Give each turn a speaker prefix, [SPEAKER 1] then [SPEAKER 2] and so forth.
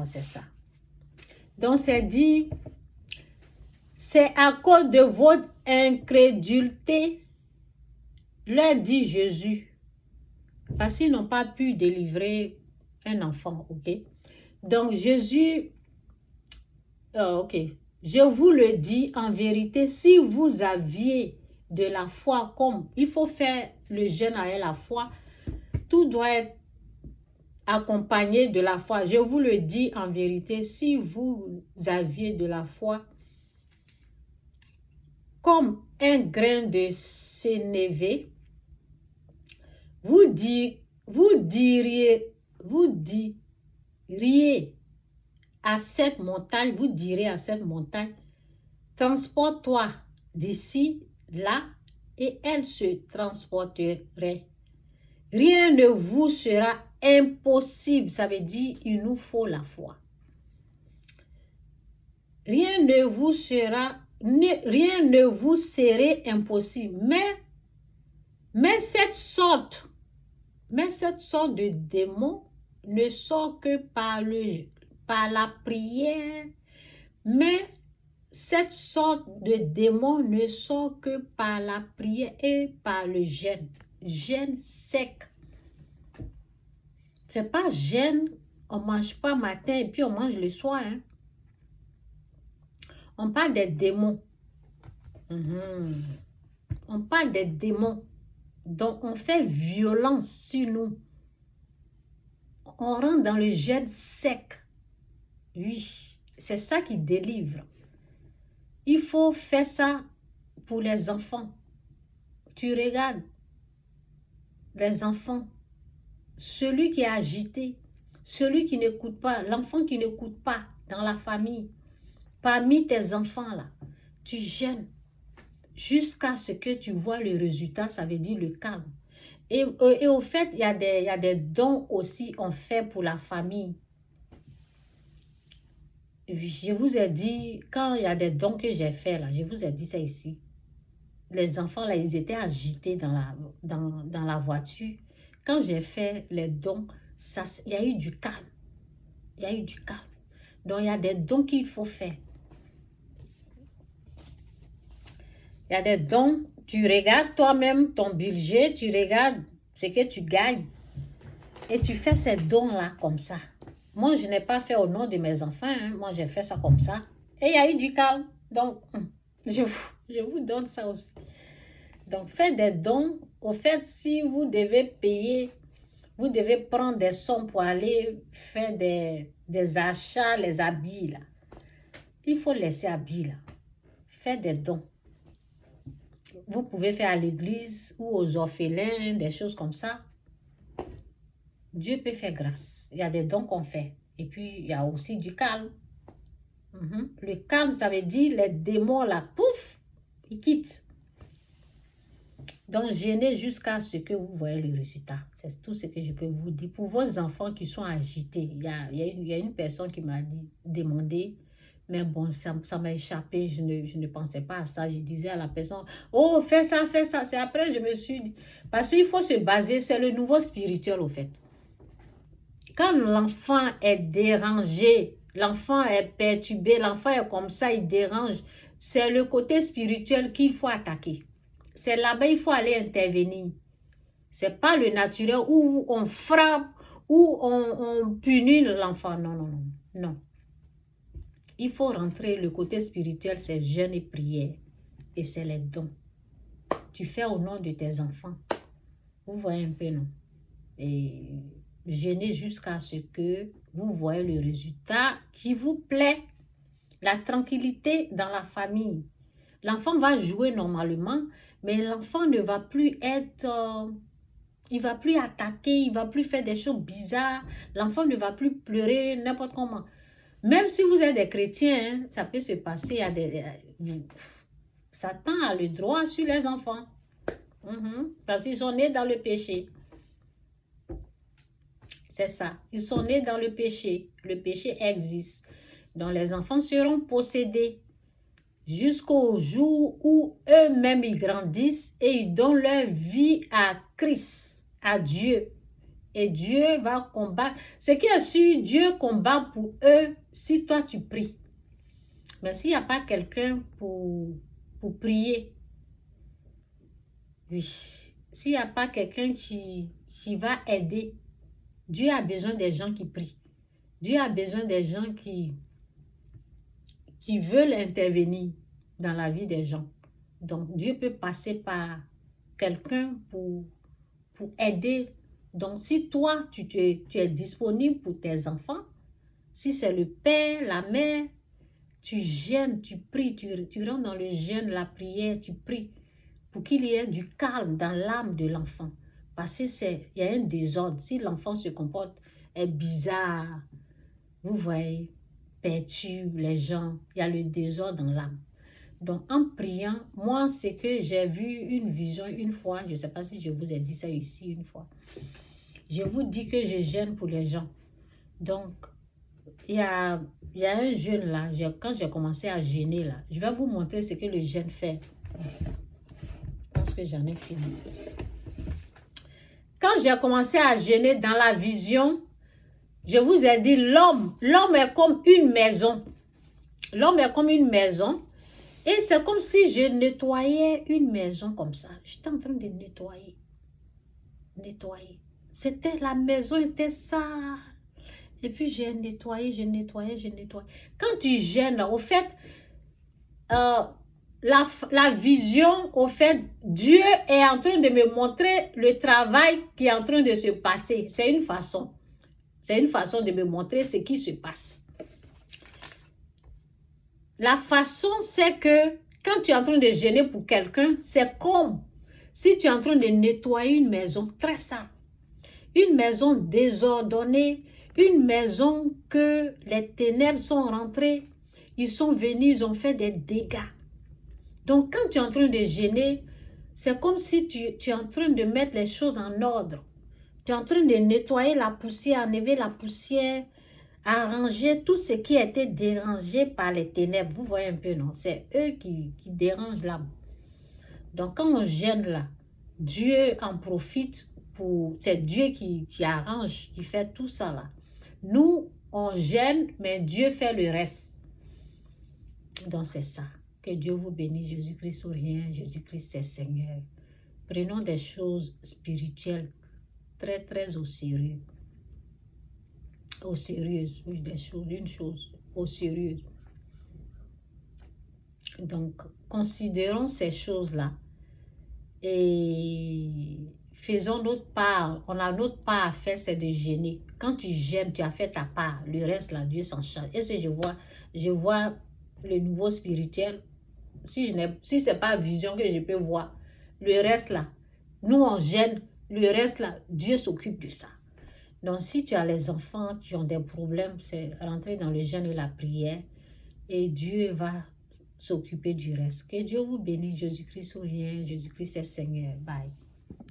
[SPEAKER 1] c'est ça. Donc, c'est dit, c'est à cause de votre incrédulité, leur dit Jésus, parce qu'ils n'ont pas pu délivrer un enfant, ok? Donc, Jésus, ok, je vous le dis en vérité, si vous aviez de la foi, comme il faut faire le jeûne avec la foi, tout doit être accompagné de la foi. Je vous le dis en vérité, si vous aviez de la foi, comme un grain de sénévé, vous diriez à cette montagne, vous direz à cette montagne, transporte-toi d'ici, là, et elle se transporterait. Rien ne vous sera impossible. Ça veut dire, il nous faut la foi. Rien ne vous serait impossible. Mais cette sorte de démon ne sort que par la prière. Mais cette sorte de démon ne sort que par la prière et par le jeûne. Jeûne sec. C'est pas jeûne, on ne mange pas matin et puis on mange le soir. Hein. On parle des démons. On parle des démons. Donc, on fait violence sur nous. On rentre dans le jeûne sec. Oui, c'est ça qui délivre. Il faut faire ça pour les enfants. Tu regardes les enfants. Celui qui est agité, celui qui n'écoute pas, l'enfant qui n'écoute pas dans la famille, parmi tes enfants là, tu jeûnes jusqu'à ce que tu vois le résultat, ça veut dire le calme. Et au fait, il y a des dons aussi on fait pour la famille. Je vous ai dit, quand il y a des dons que j'ai fait là, je vous ai dit ça ici. Les enfants là, ils étaient agités dans la voiture. Quand j'ai fait les dons, il y a eu du calme. Il y a eu du calme. Donc, il y a des dons qu'il faut faire. Il y a des dons, tu regardes toi-même ton budget, tu regardes ce que tu gagnes et tu fais ces dons-là comme ça. Moi, je n'ai pas fait au nom de mes enfants. Hein. Moi, j'ai fait ça comme ça. Et il y a eu du calme. Donc, je vous donne ça aussi. Donc, faites des dons. Au fait, si vous devez payer, vous devez prendre des sommes pour aller faire des achats, les habits, là. Il faut laisser habits, là. Faites des dons. Vous pouvez faire à l'église ou aux orphelins, des choses comme ça. Dieu peut faire grâce. Il y a des dons qu'on fait. Et puis, il y a aussi du calme. Le calme, ça veut dire les démons, là, pouf, ils quittent. Donc, jeûnez jusqu'à ce que vous voyez le résultat. C'est tout ce que je peux vous dire. Pour vos enfants qui sont agités, il y a une personne qui m'a demandé, mais bon, ça m'a échappé. Je ne pensais pas à ça. Je disais à la personne, oh, fais ça, fais ça. C'est après, je me suis dit, parce qu'il faut se baser, c'est le nouveau spirituel, au fait. Quand l'enfant est dérangé, l'enfant est perturbé, l'enfant est comme ça, il dérange, c'est le côté spirituel qu'il faut attaquer. C'est là-bas qu'il faut aller intervenir. Ce n'est pas le naturel où on frappe, où on punit l'enfant. Non, non, non, non. Il faut rentrer, le côté spirituel, c'est jeûne et prière. Et c'est les dons. Tu fais au nom de tes enfants. Vous voyez un peu, non? Et jeûnez jusqu'à ce que vous voyez le résultat qui vous plaît. La tranquillité dans la famille. L'enfant va jouer normalement, mais l'enfant ne va plus être... il ne va plus attaquer, il ne va plus faire des choses bizarres. L'enfant ne va plus pleurer n'importe comment. Même si vous êtes des chrétiens, hein, ça peut se passer à Satan a le droit sur les enfants. Parce qu'ils sont nés dans le péché. C'est ça. Ils sont nés dans le péché. Le péché existe. Donc les enfants seront possédés jusqu'au jour où eux-mêmes ils grandissent et ils donnent leur vie à Christ, à Dieu. Et Dieu va combattre. Ce qui est sûr, Dieu combat pour eux si toi tu pries. Mais s'il n'y a pas quelqu'un pour prier, oui, s'il n'y a pas quelqu'un qui va aider, Dieu a besoin des gens qui prient. Dieu a besoin des gens qui veulent intervenir dans la vie des gens. Donc, Dieu peut passer par quelqu'un pour aider. Donc, si toi, tu es disponible pour tes enfants, si c'est le père, la mère, tu jeûnes, tu pries, tu rentres dans le jeûne, la prière, tu pries pour qu'il y ait du calme dans l'âme de l'enfant. Parce qu'il y a un désordre. Si l'enfant se comporte, est bizarre, vous voyez, perturbe les gens, il y a le désordre dans l'âme. Donc, en priant, moi, c'est que j'ai vu une vision une fois, je ne sais pas si je vous ai dit ça ici une fois. Je vous dis que je jeûne pour les gens. Donc, il y a un jeûne là, quand j'ai commencé à jeûner là, je vais vous montrer ce que le jeûne fait. Je pense que j'en ai fini. Quand j'ai commencé à jeûner dans la vision, je vous ai dit, l'homme est comme une maison. L'homme est comme une maison. Et c'est comme si je nettoyais une maison comme ça. J'étais en train de nettoyer. La maison était sale. Et puis j'ai nettoyé. Quand tu jeûnes, au fait, la vision, au fait, Dieu est en train de me montrer le travail qui est en train de se passer. C'est une façon de me montrer ce qui se passe. La façon, c'est que quand tu es en train de jeûner pour quelqu'un, c'est comme si tu es en train de nettoyer une maison très sale. Une maison désordonnée, une maison que les ténèbres sont rentrées, ils sont venus, ils ont fait des dégâts. Donc, quand tu es en train de jeûner, c'est comme si tu es en train de mettre les choses en ordre. Tu es en train de nettoyer la poussière, enlever la poussière, arranger tout ce qui a été dérangé par les ténèbres. Vous voyez un peu, non? C'est eux qui dérangent l'âme. Donc, quand on jeûne là, Dieu en profite c'est Dieu qui arrange, qui fait tout ça là. Nous, on jeûne, mais Dieu fait le reste. Donc, c'est ça. Que Dieu vous bénisse. Jésus-Christ ou rien. Jésus-Christ, c'est Seigneur. Prenons des choses spirituelles très, très au sérieux. Au sérieux, oui, une chose au sérieux. Donc, considérons ces choses-là et faisons notre part. On a notre part à faire, c'est de jeûner. Quand tu jeûnes, tu as fait ta part. Le reste, là, Dieu s'en charge. Et si je vois le niveau spirituel, si ce n'est pas vision que je peux voir, le reste, là, nous, on jeûne, le reste, là, Dieu s'occupe de ça. Donc, si tu as les enfants qui ont des problèmes, c'est rentrer dans le jeûne et la prière et Dieu va s'occuper du reste. Que Dieu vous bénisse. Jésus-Christ ou rien. Jésus-Christ est Seigneur. Bye.